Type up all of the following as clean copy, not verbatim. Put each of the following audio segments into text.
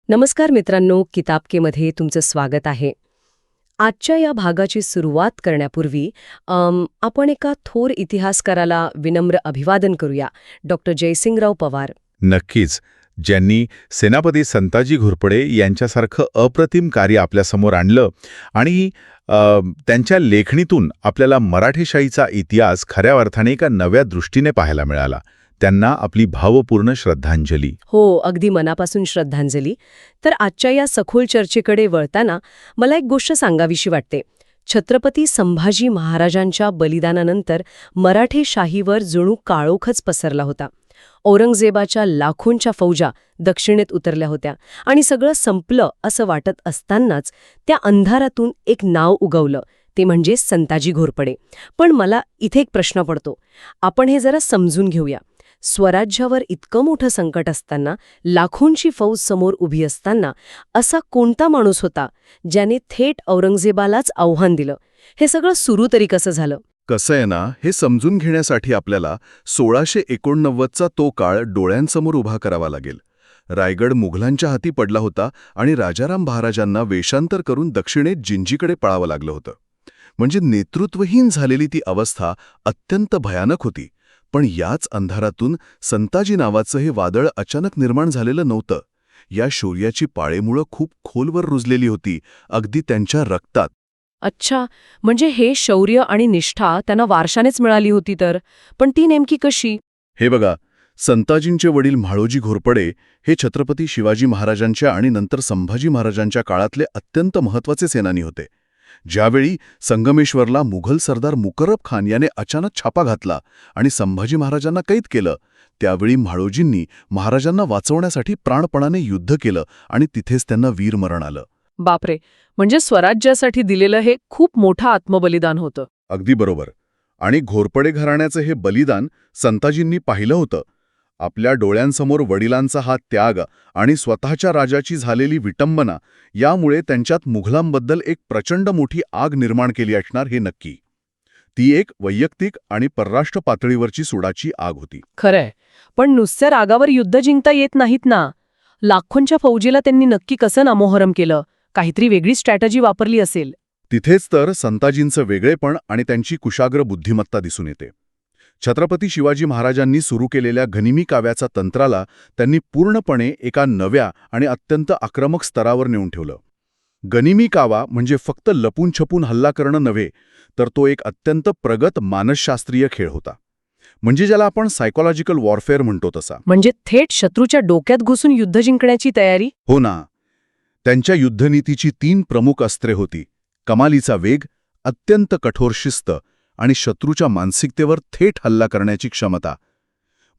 नमस्कार मित्रांनो, किताबकेमध्ये तुमचं स्वागत आहे. आजच्या या भागाची सुरुवात करण्यापूर्वी आपण एका थोर इतिहासकाराला विनम्र अभिवादन करूया, डॉक्टर जयसिंगराव पवार. नक्कीच. ज्यांनी सेनापती संताजी घोरपडे यांच्यासारखं अप्रतिम कार्य आपल्यासमोर आणलं आणि त्यांच्या लेखणीतून आपल्याला मराठेशाहीचा इतिहास खऱ्या अर्थाने एका नव्या दृष्टीने पाहायला मिळाला. त्यांना आपली भावपूर्ण श्रद्धांजली. हो, अगदी मनापासून श्रद्धांजली. तर आजच्या या सखोल चर्चेकडे वळताना मला एक गोष्ट सांगावीशी वाटते. छत्रपती संभाजी महाराजांच्या बलिदानानंतर मराठेशाहीवर जणू काळोखच पसरला होता. औरंगजेबाच्या लाखोंच्या फौजा दक्षिणेत उतरल्या होत्या आणि सगळं संपलं असं वाटत असतानाच त्या अंधारातून एक नाव उगवलं, ते म्हणजे संताजी घोरपडे. पण मला इथे एक प्रश्न पडतो. आपण हे जरा समजून घेऊया. स्वराज्यावर इतकं मोठं संकट असताना, लाखोंची फौज समोर उभी असताना, असा कोणता माणूस होता ज्याने थेट औरंगजेबालाच आव्हान दिलं? हे सगळं सुरू तरी कसं झालं? कसं आहे ना, हे समजून घेण्यासाठी आपल्याला 1689चा तो काळ डोळ्यांसमोर उभा करावा लागेल. रायगड मुघलांच्या हाती पडला होता आणि राजाराम महाराजांना वेषांतर करून दक्षिणेत जिंजीकडे पळावं लागलं होतं. म्हणजे नेतृत्वहीन झालेली ती अवस्था अत्यंत भयानक होती. पण याच अंधारातून संताजी नावाचं हे वादळ अचानक निर्माण झालेलं नव्हतं. या शौर्याची पाळेमुळं खूप खोलवर रुजलेली होती, अगदी त्यांच्या रक्तात. अच्छा, म्हणजे हे शौर्य आणि निष्ठा त्यांना वारशानेच मिळाली होती तर. पण ती नेमकी कशी? हे बघा, संताजींचे वडील म्हाळोजी घोरपडे हे छत्रपती शिवाजी महाराजांच्या आणि नंतर संभाजी महाराजांच्या काळातले अत्यंत महत्त्वाचे सेनानी होते. ज्यावेळी संगमेश्वरला मुघल सरदार मुकर्रब खान याने अचानक छापा घातला आणि संभाजी महाराजांना कैद केलं, त्यावेळी म्हाळोजींनी महाराजांना वाचवण्यासाठी प्राणपणाने युद्ध केलं आणि तिथेच त्यांना वीरमरण आलं. बापरे, म्हणजे स्वराज्यासाठी दिलेलं हे खूप मोठं आत्मबलिदान होतं. अगदी बरोबर. आणि घोरपडे घराण्याचं हे बलिदान संताजींनी पाहिलं होतं. आपल्या डोळ्यांसमोर वडिलांचा हा त्याग आणि स्वतःच्या राजाची झालेली विटंबना यामुळे त्यांच्यात मुघलांबद्दल एक प्रचंड मोठी आग निर्माण केली असणार हे नक्की. ती एक वैयक्तिक आणि परराष्ट्र पातळीवरची सुडाची आग होती. खरंय, पण नुसत्या रागावर युद्ध जिंकता येत नाहीत ना. लाखोंच्या फौजेला त्यांनी नक्की कसं नामोहरम केलं? काहीतरी वेगळी स्ट्रॅटेजी वापरली असेल. तिथेच तर संताजींचं वेगळेपण आणि त्यांची कुशाग्र बुद्धिमत्ता दिसून येते. छत्रपती शिवाजी महाराजांनी सुरू केलेल्या गनिमी काव्याचा तंत्राला त्यांनी पूर्णपणे एका नव्या आणि अत्यंत आक्रमक स्तरावर नेऊन ठेवलं. गनिमी कावा म्हणजे फक्त लपून छपून हल्ला करणं नव्हे, तर तो एक अत्यंत प्रगत मानसशास्त्रीय खेळ होता. म्हणजे ज्याला आपण सायकोलॉजिकल वॉरफेअर म्हणतो तसा. म्हणजे थेट शत्रूच्या डोक्यात घुसून युद्ध जिंकण्याची तयारी? हो ना. त्यांच्या युद्धनीतीची 3 प्रमुख अस्त्रे होती: कमालीचा वेग, अत्यंत कठोर शिस्त आणि शत्रूच्या मानसिकतेवर थेट हल्ला करण्याची क्षमता.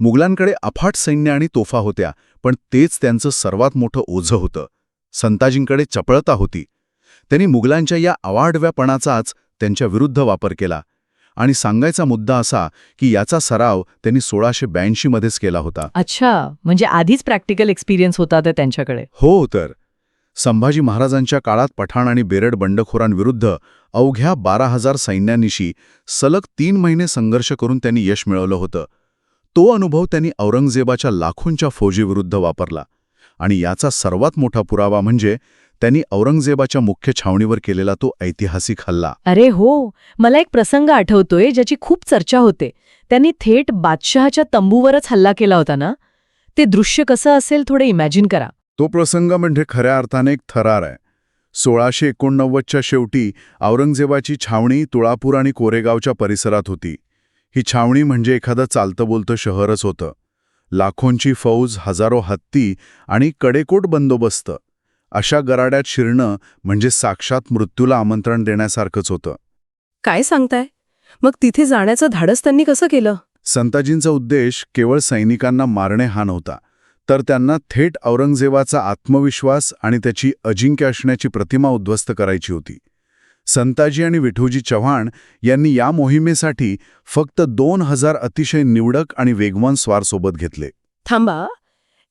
मुघलांकडे अफाट सैन्य आणि तोफा होत्या, पण तेच त्यांचं सर्वात मोठं ओझं होतं. संताजींकडे चपळता होती. त्यांनी मुघलांच्या या अवाढव्यापणाचाच त्यांच्या विरुद्ध वापर केला. आणि सांगायचा मुद्दा असा की याचा सराव त्यांनी 1682 मध्येच केला होता. अच्छा, म्हणजे आधीच प्रॅक्टिकल एक्सपिरियन्स होता ते त्यांच्याकडे. हो तर. संभाजी महाराजांच्या काळात पठाण आणि बेरड बंडखोरांविरुद्ध अवघ्या 12,000 सैन्यानिशी सलग 3 महिने संघर्ष करून त्यांनी यश मिळवलं होतं. तो अनुभव त्यांनी औरंगजेबाच्या लाखोंच्या फौजेविरुद्ध वापरला. आणि याचा सर्वात मोठा पुरावा म्हणजे त्यांनी औरंगजेबाच्या मुख्य छावणीवर केलेला तो ऐतिहासिक हल्ला. अरे हो, मला एक प्रसंग आठवतोय ज्याची खूप चर्चा होते. त्यांनी थेट बादशहाच्या तंबूवरच हल्ला केला होता ना. ते दृश्य कसं असेल थोडं इमॅजिन करा. तो प्रसंग म्हणजे खऱ्या अर्थाने एक थरार आहे. 1689च्या शेवटी औरंगजेबाची छावणी तुळापूर आणि कोरेगावच्या परिसरात होती. ही छावणी म्हणजे एखादं चालतं-बोलतं शहरच होतं. लाखोंची फौज, हजारो हत्ती आणि कडेकोट बंदोबस्त. अशा गराड्यात शिरणं म्हणजे साक्षात मृत्यूला आमंत्रण देण्यासारखंच होतं. काय सांगताय? मग तिथे जाण्याचं धाडस त्यांनी कसं केलं? संताजींचा उद्देश केवळ सैनिकांना मारणे हा नव्हता, तर त्यांना थेट औरंगजेबाचा आत्मविश्वास आणि त्याची अजिंक्य असण्याची प्रतिमा उद्ध्वस्त करायची होती. संताजी आणि विठोजी चव्हाण यांनी या मोहिमेसाठी फक्त 2000 अतिशय निवडक आणि वेगवान स्वार सोबत घेतले. थांबा,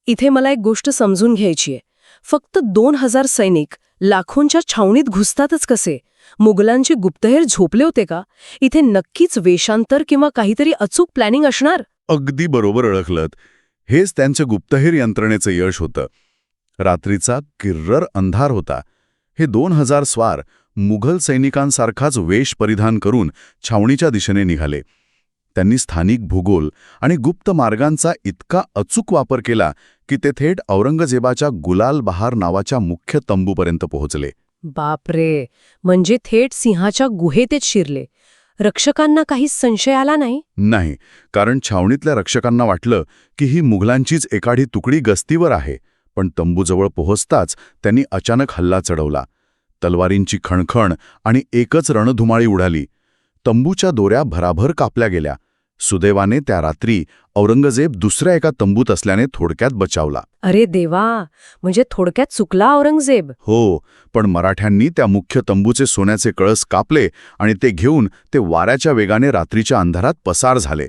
इथे मला एक गोष्ट समजून घ्यायची आहे. फक्त 2000 सैनिक लाखोंच्या छावणीत घुसतातच कसे? मुघलांचे गुप्तहेर झोपले होते का? इथे नक्कीच वेषांतर किंवा काहीतरी अचूक प्लॅनिंग असणार. अगदी बरोबर ओळखलत. हेच त्यांचं गुप्तहेर यंत्रणेचं यश होतं. रात्रीचा किर्रर अंधार होता. हे 2000 स्वार मुघल सैनिकांसारखाच वेश परिधान करून छावणीच्या दिशेने निघाले. त्यांनी स्थानिक भूगोल आणि गुप्त मार्गांचा इतका अचूक वापर केला की ते थेट औरंगजेबाच्या गुलाल बहार नावाच्या मुख्य तंबूपर्यंत पोहोचले. बापरे, म्हणजे थेट सिंहाच्या गुहेतच शिरले. रक्षकांना काहीच संशय आला नाही? नाही, कारण छावणीतल्या रक्षकांना वाटलं की ही मुघलांचीच एखादी तुकडी गस्तीवर आहे. पण तंबूजवळ पोहोचताच त्यांनी अचानक हल्ला चढवला. तलवारींची खणखण आणि एकच रणधुमाळी उडाली. तंबूच्या दोऱ्या भराभर कापल्या गेल्या. सुदैवाने त्या रात्री औरंगजेब दुसऱ्या एका तंबूत असल्याने थोडक्यात बचावला. अरे देवा, म्हणजे थोडक्यात चुकला औरंगजेब. हो, पण मराठ्यांनी त्या मुख्य तंबूचे सोन्याचे कळस कापले आणि ते घेऊन ते वाऱ्याच्या वेगाने रात्रीच्या अंधारात पसार झाले.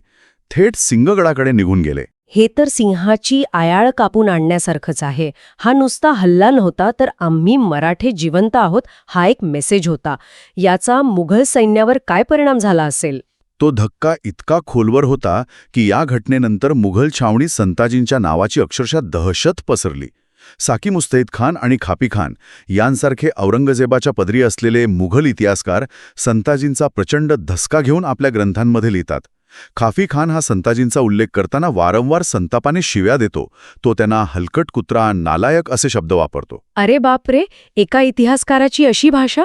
थेट सिंहगडाकडे निघून गेले. हे तर सिंहाची आयाळ कापून आणण्यासारखंच आहे. हा नुसता हल्ला नव्हता, तर आम्ही मराठे जिवंत आहोत हा एक मेसेज होता. याचा मुघल सैन्यावर काय परिणाम झाला असेल? तो धक्का इतका खोलवर होता की या घटनेनंतर मुघल छावणीत संताजींच्या नावाची अक्षरशः दहशत पसरली. साकी मुस्तैद खान आणि खापी खान यांसारखे औरंगजेबाच्या पदरी असलेले मुघल इतिहासकार संताजींचा प्रचंड धसका घेऊन आपल्या ग्रंथांमध्ये लिहितात. खाफी खान हा संताजींचा उल्लेख करताना वारंवार संतापाने शिव्या देतो. तो त्यांना हलकट कुत्रा, नालायक असे शब्द वापरतो. अरे बापरे, एका इतिहासकाराची अशी भाषा?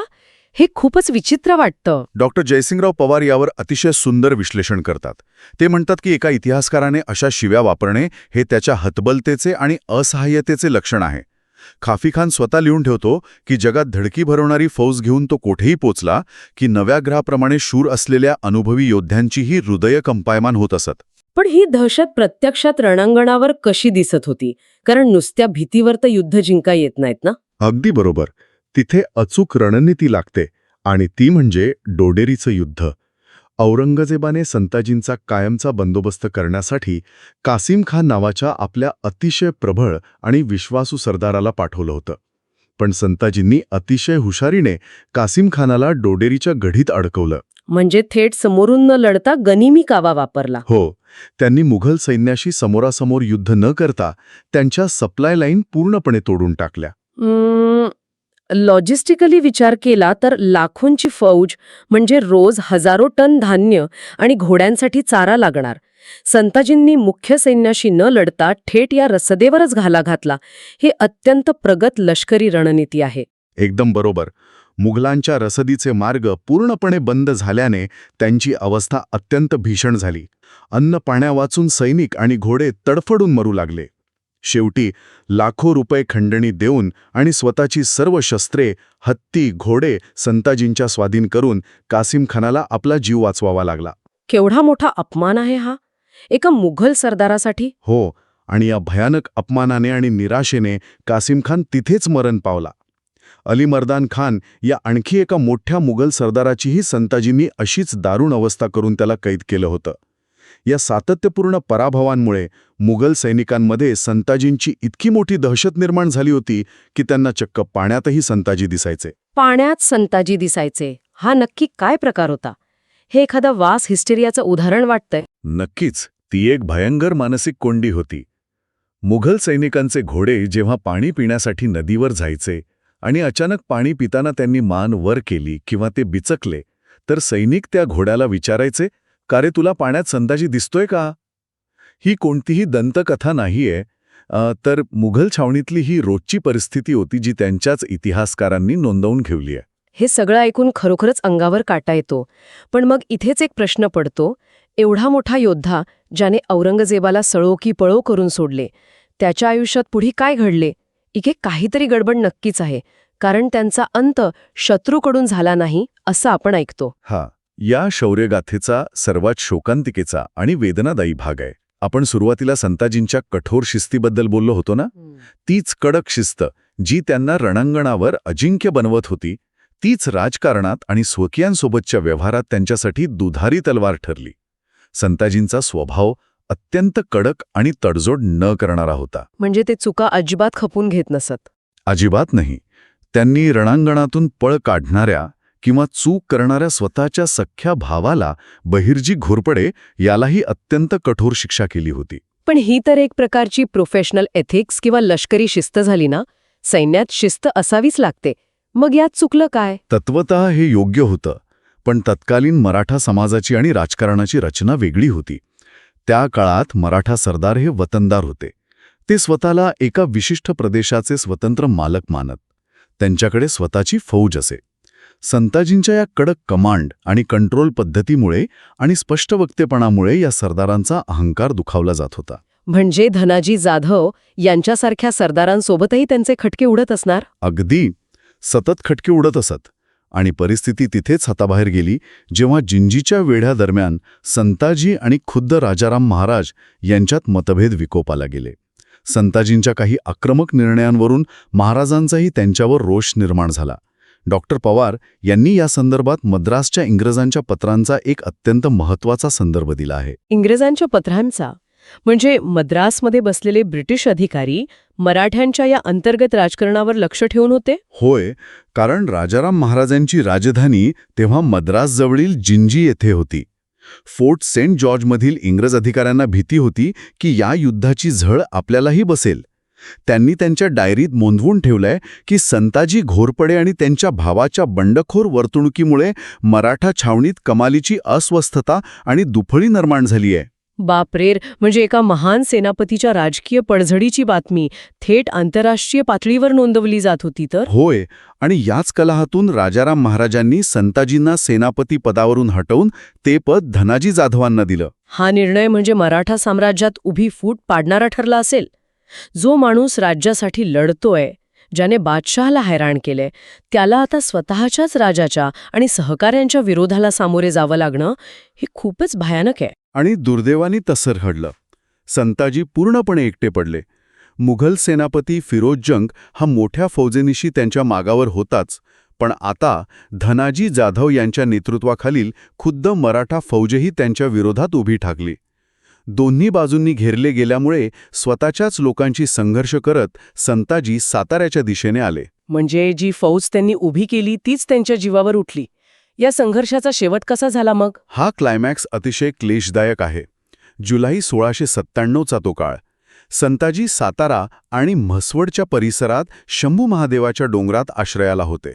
हे खूपच विचित्र वाटतं. डॉक्टर जयसिंगराव पवार यावर अतिशय सुंदर विश्लेषण करतात. ते म्हणतात की एका इतिहासकाराने अशा शिव्या वापरणे हे त्याच्या हतबलतेचे आणि असहाय्यतेचे लक्षण आहे. खाफी खान स्वतः लिहून ठेवतो की जगात धडकी भरवणारी फौज घेऊन तो कोठेही पोचला की नव्या ग्रहाप्रमाणे शूर असलेल्या अनुभवी योद्ध्यांचीही हृदय कंपायमान होत असत. पण ही दहशत प्रत्यक्षात रणांगणावर कशी दिसत होती? कारण नुसत्या भीतीवर तर युद्ध जिंका येत नाहीत ना. अगदी बरोबर. तिथे अचूक रणनीती लागते आणि ती म्हणजे डोडेरीचं युद्ध. औरंगजेबाने संताजींचा कायमचा बंदोबस्त करण्यासाठी कासिम खान नावाच्या आपल्या अतिशय प्रबळ आणि विश्वासू सरदाराला पाठवलं होतं. पण संताजींनी अतिशय हुशारीने कासिम खानाला डोडेरीच्या गढीत अडकवलं. म्हणजे थेट समोरून न लढता गनिमी कावा वापरला. हो, त्यांनी मुघल सैन्याशी समोरासमोर युद्ध न करता त्यांच्या सप्लाय लाईन पूर्णपणे तोडून टाकल्या. लॉजिस्टिकली विचार केला तर लाखोंची फौज म्हणजे रोज हजारो टन धान्य आणि घोड्यांसाठी चारा लागणार. संताजींनी मुख्य सैन्याशी न लढता थेट या रसदेवरच घाला घातला. हे अत्यंत प्रगत लष्करी रणनीती आहे. एकदम बरोबर. मुघलांच्या रसदीचे मार्ग पूर्णपणे बंद झाल्याने त्यांची अवस्था अत्यंत भीषण झाली. अन्न पाण्यावाचून सैनिक आणि घोडे तडफडून मरू लागले. शेवटी लाखो रुपये खंडणी देऊन आणि स्वतःची सर्व शस्त्रे, हत्ती, घोडे संताजींच्या स्वाधीन करून कासिम खानाला आपला जीव वाचवावा लागला. केवढा मोठा अपमान आहे हा एका मुघल सरदारासाठी. हो, आणि या भयानक अपमानाने आणि निराशेने कासिम खान तिथेच मरण पावला. अली मर्दान खान या आणखी एका मोठ्या मुघल सरदाराचीही संताजींनी अशीच दारुण अवस्था करून त्याला कैद केलं होतं. या सातत्यपूर्ण पराभवांमुळे मुघल सैनिकांमध्ये संताजींची इतकी मोठी दहशत निर्माण झाली होती की त्यांना चक्क पाण्यातही संताजी दिसायचे. पाण्यात संताजी दिसायचे हा नक्की काय प्रकार होता? हे एखादा वास हिस्टेरियाचं उदाहरण वाटतंय. नक्कीच, ती एक भयंकर मानसिक कोंडी होती. मुघल सैनिकांचे घोडे जेव्हा पाणी पिण्यासाठी नदीवर जायचे आणि अचानक पाणी पिताना त्यांनी मान वर केली किंवा ते बिचकले, तर सैनिक त्या घोड्याला विचारायचे, का रे तुला पाण्यात संताजी दिसतोय का? ही कोणतीही दंतकथा नाहीये, तर मुघल छावणीतली ही रोजची परिस्थिती होती जी त्यांच्याच इतिहासकारांनी नोंदवून ठेवली आहे. हे सगळं ऐकून खरोखरच अंगावर काटा येतो. पण मग इथेच एक प्रश्न पडतो. एवढा मोठा योद्धा ज्याने औरंगजेबाला सळो की पळो करून सोडले, त्याच्या आयुष्यात पुढे काय घडले? इथे काहीतरी गडबड नक्कीच आहे, कारण त्यांचा अंत शत्रूकडून झाला नाही असं आपण ऐकतो. हा या शौर्यगाथेचा सर्वात शोकांतिकेचा आणि वेदनादायी भाग आहे. आपण सुरुवातीला संताजींच्या कठोर शिस्तीबद्दल बोललो होतो ना, तीच कडक शिस्त जी त्यांना रणांगणावर अजिंक्य बनवत होती, तीच राजकारणात आणि स्वकीयांसोबतच्या व्यवहारात त्यांच्यासाठी दुधारी तलवार ठरली. संताजींचा स्वभाव अत्यंत कडक आणि तडजोड न करणारा होता. म्हणजे ते चुका अजिबात खपून घेत नसत. अजिबात नाही. त्यांनी रणांगणातून पळ काढणाऱ्या किंवा चूक करणाऱ्या स्वतःच्या सख्ख्या भावाला, बहिर्जी घोरपडे यालाही अत्यंत कठोर शिक्षा केली होती. पण ही तर एक प्रकारची प्रोफेशनल एथिक्स किंवा लष्करी शिस्त झाली ना. सैन्यात शिस्त असावीच लागते. मग यात चुकलं काय? तत्वतः हे योग्य होतं, पण तत्कालीन मराठा समाजाची आणि राजकारणाची रचना वेगळी होती. त्या काळात मराठा सरदार हे वतनदार होते. ते स्वतःला एका विशिष्ट प्रदेशाचे स्वतंत्र मालक मानत. त्यांच्याकडे स्वतःची फौज असे. संताजींच्या या कडक कमांड आणि कंट्रोल पद्धतीमुळे आणि स्पष्ट वक्तेपणामुळे या सरदारांचा अहंकार दुखावला जात होता. म्हणजे धनाजी जाधव यांच्यासारख्या सरदारांसोबतही त्यांचे खटके उडत असणार? अगदी सतत खटके उडत असत. आणि परिस्थिती तिथेच हाताबाहेर गेली जेव्हा जिंजीच्या वेढ्यादरम्यान संताजी आणि खुद्द राजाराम महाराज यांच्यात मतभेद विकोपाला गेले. संताजींच्या काही आक्रमक निर्णयांवरून महाराजांचाही त्यांच्यावर रोष निर्माण झाला. डॉक्टर पवार यांनी या संदर्भात मद्रासच्या इंग्रजांच्या पत्रांचा एक अत्यंत महत्त्वाचा संदर्भ दिला आहे. इंग्रजांच्या पत्रांचा म्हणजे मद्रासमध्ये बसलेले ब्रिटिश अधिकारी मराठ्यांच्या या अंतर्गत राजकारणावर लक्ष ठेवून होते? होय, कारण राजाराम महाराजांची राजधानी तेव्हा मद्रासजवळील जिंजी येथे होती. फोर्ट सेंट जॉर्जमधील इंग्रज अधिकाऱ्यांना भीती होती की या युद्धाची झळ आपल्यालाही बसेल. त्यांनी त्यांच्या डायरीत नोंदवून ठेवलंय की संताजी घोरपडे आणि त्यांच्या भावाच्या बंडखोर वर्तणुकीमुळे मराठा छावणीत कमालीची अस्वस्थता आणि दुफळी निर्माण झालीय. बापरेर, म्हणजे एका महान सेनापतीच्या राजकीय पडझडीची बातमी थेट आंतरराष्ट्रीय पातळीवर नोंदवली जात होती तर? होय, आणि याच कलहातून राजाराम महाराजांनी संताजींना सेनापती पदावरून हटवून ते पद धनाजी जाधवांना दिलं. हा निर्णय म्हणजे मराठा साम्राज्यात उभी फूट पाडणारा ठरला असेल. जो माणूस राज्यासाठी लढतोय, ज्याने बादशहाला हैराण केले, त्याला आता स्वतःच्याच राजाच्या आणि सहकाऱ्यांच्या विरोधाला सामोरे जावं लागणं हे खूपच भयानक आहे. आणि दुर्दैवाने तसं घडलं. संताजी पूर्णपणे एकटे पडले. मुघल सेनापती फिरोज जंग हा मोठ्या फौजेनिशी त्यांच्या मागावर होताच, पण आता धनाजी जाधव यांच्या नेतृत्वाखालील खुद्द मराठा फौजही त्यांच्या विरोधात उभी ठाकली. दोन्ही बाजूंनी घेरले गेल्यामुळे स्वतःच्याच लोकांशी संघर्ष करत संताजी साताऱ्याच्या दिशेने आले. म्हणजे जी फौज त्यांनी उभी केली तीच त्यांच्या जीवावर उठली. या संघर्षाचा शेवट कसा झाला मग? हा क्लायमॅक्स अतिशय क्लेशदायक आहे. जुलै 1697चा तो काळ. संताजी सातारा आणि म्हसवडच्या परिसरात शंभू महादेवाच्या डोंगरात आश्रयाला होते.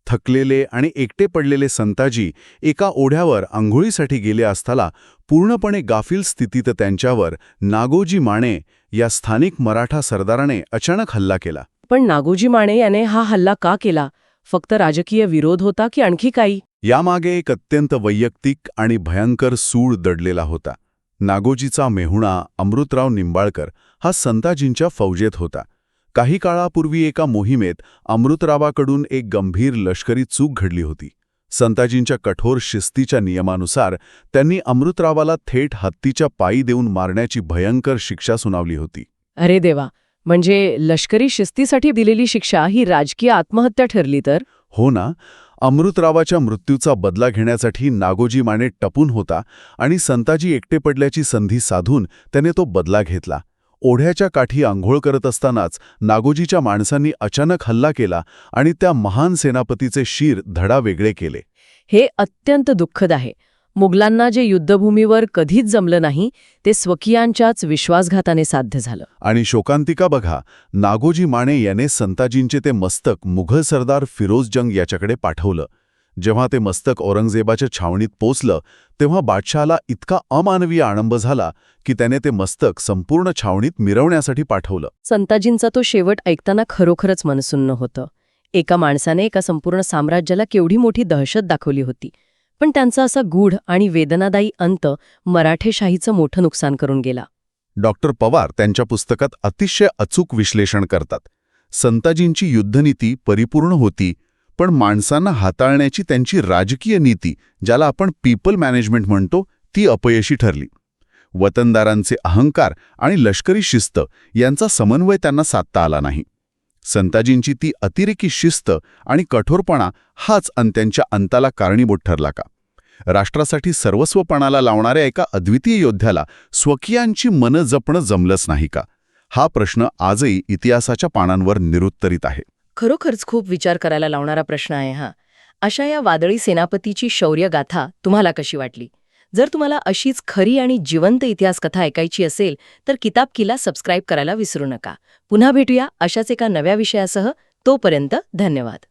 थकलेले आणि एकटे पडलेले संताजी एका ओढ्यावर आंघोळीसाठी गेले असताना पूर्णपणे गाफील स्थितीत त्यांच्यावर नागोजी माने या स्थानिक मराठा सरदाराने अचानक हल्ला केला. पण नागोजी माने याने हा हल्ला का केला? फक्त राजकीय विरोध होता की आणखी काही? यामागे एक अत्यंत वैयक्तिक आणि भयंकर सूड दडलेला होता. नागोजीचा मेहुणा अमृतराव निंबाळकर हा संताजींच्या फौजेत होता. काही काळापूर्वी एका मोहिमेत अमृतरावाकडून एक गंभीर लष्करी चूक घडली होती. संताजींच्या कठोर शिस्तीच्या नियमानुसार त्यांनी अमृतरावाला थेट हत्तीच्या पायी देऊन मारण्याची भयंकर शिक्षा सुनावली होती. अरे देवा, म्हणजे लष्करी शिस्तीसाठी दिलेली शिक्षा ही राजकीय आत्महत्या ठरली तर? हो ना. अमृतरावाच्या मृत्यूचा बदला घेण्यासाठी नागोजी माने टपून होता आणि संताजी एकटे पडल्याची संधी साधून त्याने तो बदला घेतला. ओढ्याच्या काठी आंघोळ करत असतानाच नागोजीच्या माणसांनी अचानक हल्ला केला आणि त्या महान सेनापतीचे शीर धडा वेगळे केले. हे अत्यंत दुःखद आहे. मुघलांना जे युद्धभूमीवर कधीच जमलं नाही ते स्वकीयांच्याच विश्वासघाताने साध्य झालं. आणि शोकांतिका बघा, नागोजी माने याने संताजींचे ते मस्तक मुघल सरदार फिरोज जंग याच्याकडे पाठवलं. जेव्हा ते मस्तक औरंगजेबाच्या छावणीत पोचलं तेव्हा बादशहाला इतका अमानवीय आनंद झाला की त्याने ते मस्तक संपूर्ण छावणीत मिरवण्यासाठी पाठवलं. संताजींचा तो शेवट ऐकताना खरोखरच मनसुन्न होतं. एका माणसाने एका संपूर्ण साम्राज्याला केवढी मोठी दहशत दाखवली होती, पण त्यांचा असा गूढ आणि वेदनादायी अंत मराठेशाहीचं मोठं नुकसान करून गेला. डॉक्टर पवार त्यांच्या पुस्तकात अतिशय अचूक विश्लेषण करतात. संताजींची युद्धनीती परिपूर्ण होती, पण माणसांना हाताळण्याची त्यांची राजकीय नीती, ज्याला आपण पीपल मॅनेजमेंट म्हणतो, ती अपयशी ठरली. वतनदारांचे अहंकार आणि लष्करी शिस्त यांचा समन्वय त्यांना साधता आला नाही. संताजींची ती अतिरेकी शिस्त आणि कठोरपणा हाच त्यांच्या अंताला कारणीभूत ठरला का? राष्ट्रासाठी सर्वस्वपणाला लावणाऱ्या एका अद्वितीय योद्ध्याला स्वकीयांची मनं जपणं जमलंच नाही का? हा प्रश्न आजही इतिहासाच्या पानांवर निरुत्तरित आहे. खरोखरच खूप विचार करायला लावणारा प्रश्न आहे हा. अशा या वादळी सेनापतीची शौर्यगाथा तुम्हाला कशी वाटली? जर तुम्हाला अशीच खरी आणि जिवंत इतिहास कथा ऐकायची असेल तर किताब कीला सबस्क्राईब करायला विसरू नका. पुन्हा भेटूया अशाच एका नव्या विषयासह. तोपर्यंत धन्यवाद.